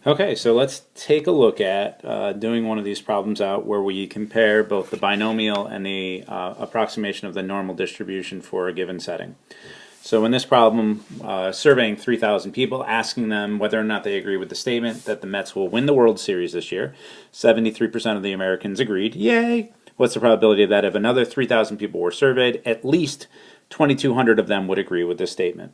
Okay, so let's take a look at doing one of these problems out where we compare both the binomial and the approximation of the normal distribution for a given setting. So in this problem, surveying 3,000 people, asking them whether or not they agree with the statement that the Mets will win the World Series this year. 73% of the Americans agreed. Yay! What's the probability that if another 3,000 people were surveyed, at least 2,200 of them would agree with this statement?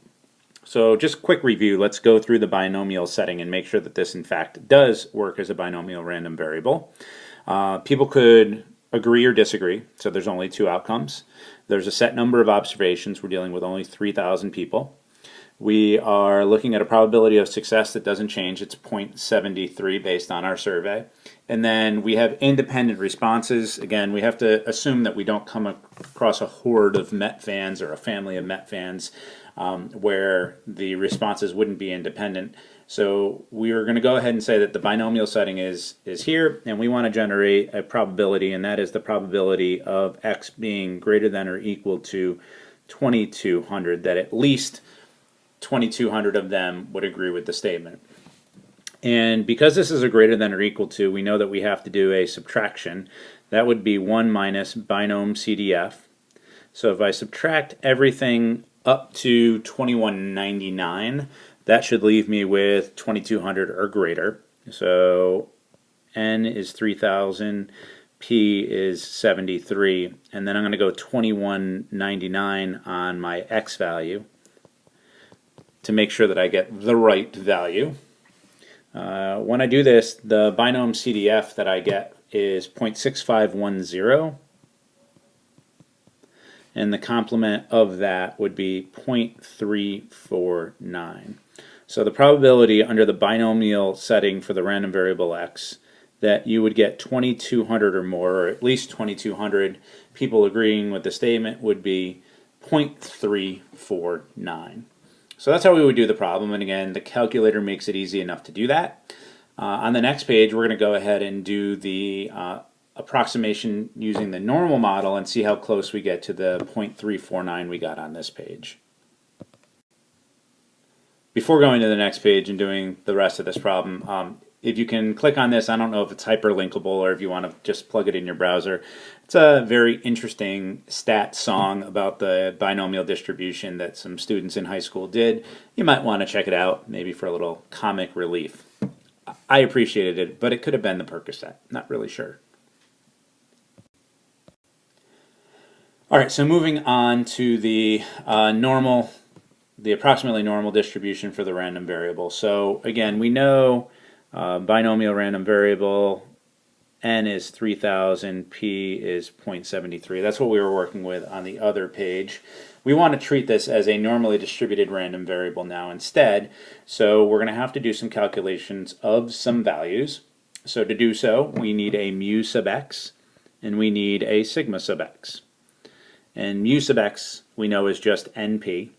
So just quick review, let's go through the binomial setting and make sure that this in fact does work as a binomial random variable. People could agree or disagree, so there's only two outcomes. There's a set number of observations, we're dealing with only 3,000 people. We are looking at a probability of success that doesn't change, it's 0.73 based on our survey. And then we have independent responses. Again, we have to assume that we don't come across a horde of Met fans or a family of Met fans where the responses wouldn't be independent. So we are going to go ahead and say that the binomial setting is here, and we want to generate a probability, and that is the probability of x being greater than or equal to 2,200, that at least 2,200 of them would agree with the statement. And because this is a greater than or equal to, we know that we have to do a subtraction. That would be 1 minus binom CDF. So if I subtract everything up to 2199, that should leave me with 2,200 or greater. So n is 3,000, p is 73, and then I'm going to go 2199 on my x value to make sure that I get the right value. When I do this, the binom CDF that I get is 0.6510, and the complement of that would be 0.349. So the probability under the binomial setting for the random variable x that you would get 2,200 or more, or at least 2,200 people agreeing with the statement, would be 0.349. So that's how we would do the problem, and again, the calculator makes it easy enough to do that. On the next page, we're going to go ahead and do the approximation using the normal model and see how close we get to the 0.349 we got on this page. Before going to the next page and doing the rest of this problem, if you can click on this, I don't know if it's hyperlinkable or if you want to just plug it in your browser. It's a very interesting stat song about the binomial distribution that some students in high school did. You might want to check it out, maybe for a little comic relief. I appreciated it, but it could have been the Percocet. Not really sure. All right, so moving on to the approximately normal distribution for the random variable. So again, we know binomial random variable, n is 3,000, p is 0.73. That's what we were working with on the other page. We want to treat this as a normally distributed random variable now instead, so we're going to have to do some calculations of some values. So to do so, we need a mu sub x, and we need a sigma sub x. And mu sub x we know is just np.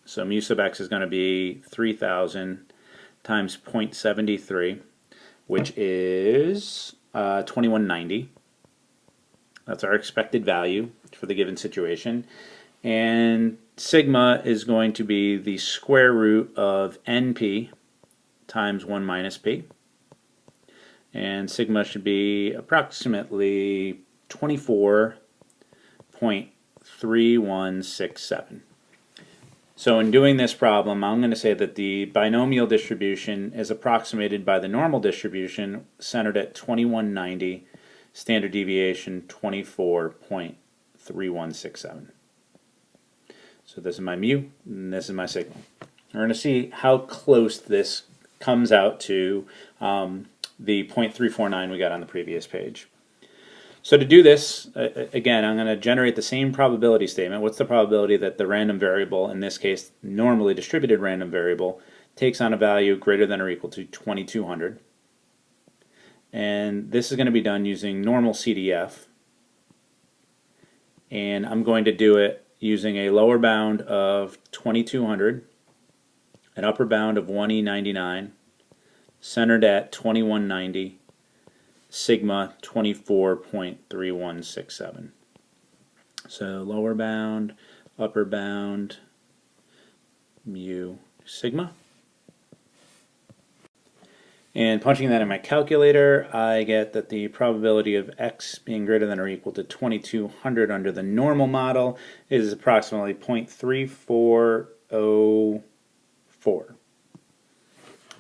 So mu sub x is going to be 3,000 times 0.73, which is 2190. That's our expected value for the given situation. And sigma is going to be the square root of np times 1 minus p. And sigma should be approximately 24.3167. So in doing this problem, I'm going to say that the binomial distribution is approximated by the normal distribution centered at 2190, standard deviation 24.3167. So this is my mu, and this is my sigma. We're going to see how close this comes out to the 0.349 we got on the previous page. So to do this, again, I'm going to generate the same probability statement. What's the probability that the random variable, in this case, normally distributed random variable, takes on a value greater than or equal to 2,200? And this is going to be done using normal CDF. And I'm going to do it using a lower bound of 2,200, an upper bound of 1E99, centered at 2190, sigma 24.3167. So lower bound, upper bound, mu, sigma. And punching that in my calculator, I get that the probability of x being greater than or equal to 2200 under the normal model is approximately 0.3404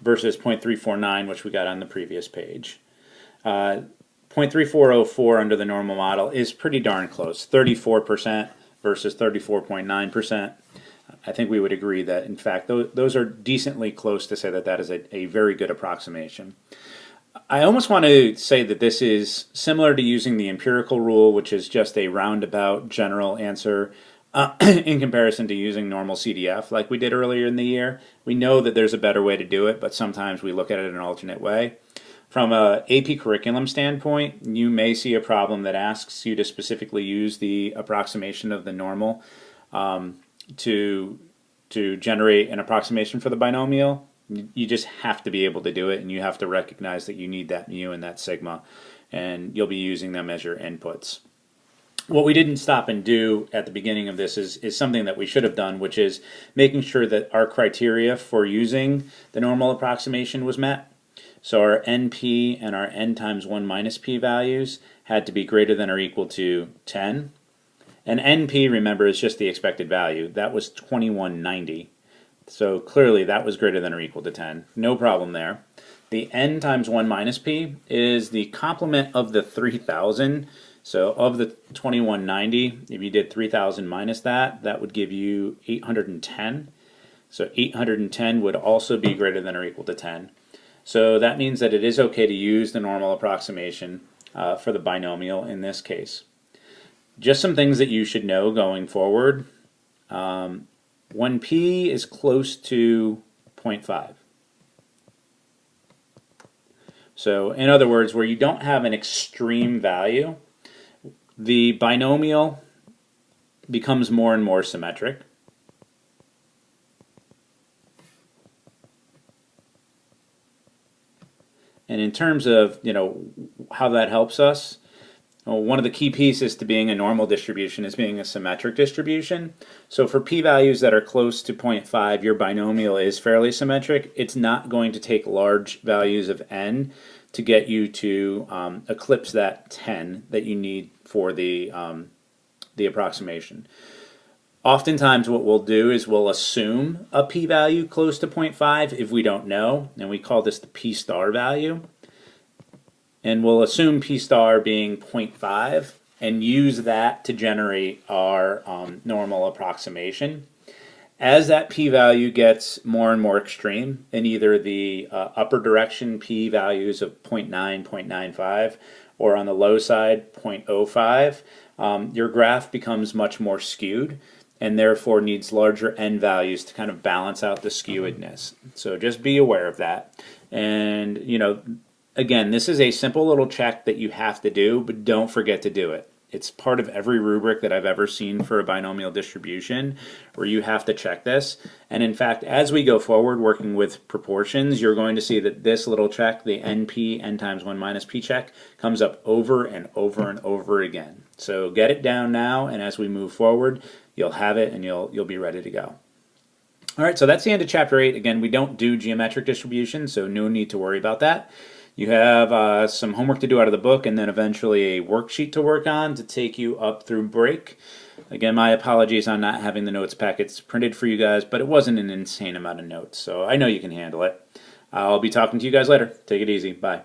versus 0.349, which we got on the previous page. 0.3404 under the normal model is pretty darn close, 34% versus 34.9%. I think we would agree that, in fact, those are decently close to say that that is a very good approximation. I almost want to say that this is similar to using the empirical rule, which is just a roundabout general answer in comparison to using normal CDF like we did earlier in the year. We know that there's a better way to do it, but sometimes we look at it in an alternate way. From a AP curriculum standpoint, you may see a problem that asks you to specifically use the approximation of the normal to generate an approximation for the binomial. You just have to be able to do it, and you have to recognize that you need that mu and that sigma, and you'll be using them as your inputs. What we didn't stop and do at the beginning of this is something that we should have done, which is making sure that our criteria for using the normal approximation was met. So our NP and our n times 1 minus p values had to be greater than or equal to 10. And NP, remember, is just the expected value. That was 2190. So clearly that was greater than or equal to 10. No problem there. The n times 1 minus p is the complement of the 3000. So of the 2190, if you did 3000 minus that, that would give you 810. So 810 would also be greater than or equal to 10. So that means that it is okay to use the normal approximation for the binomial in this case. Just some things that you should know going forward. When p is close to 0.5. So in other words, where you don't have an extreme value, the binomial becomes more and more symmetric. And in terms of, how that helps us, one of the key pieces to being a normal distribution is being a symmetric distribution. So for p-values that are close to 0.5, your binomial is fairly symmetric. It's not going to take large values of n to get you to eclipse that 10 that you need for the approximation. Oftentimes what we'll do is we'll assume a p-value close to 0.5 if we don't know, and we call this the p-star value. And we'll assume p-star being 0.5 and use that to generate our normal approximation. As that p-value gets more and more extreme in either the upper direction p-values of 0.9, 0.95, or on the low side 0.05, your graph becomes much more skewed and therefore needs larger n values to kind of balance out the skewedness. So just be aware of that. And, again, this is a simple little check that you have to do, but don't forget to do it. It's part of every rubric that I've ever seen for a binomial distribution where you have to check this. And in fact, as we go forward working with proportions, you're going to see that this little check, the NP, n times 1 minus p check, comes up over and over and over again. So get it down now, and as we move forward, you'll have it and you'll be ready to go. All right, so that's the end of Chapter 8. Again, we don't do geometric distribution, so no need to worry about that. You have some homework to do out of the book and then eventually a worksheet to work on to take you up through break. Again, my apologies on not having the notes packets printed for you guys, but it wasn't an insane amount of notes, so I know you can handle it. I'll be talking to you guys later. Take it easy. Bye.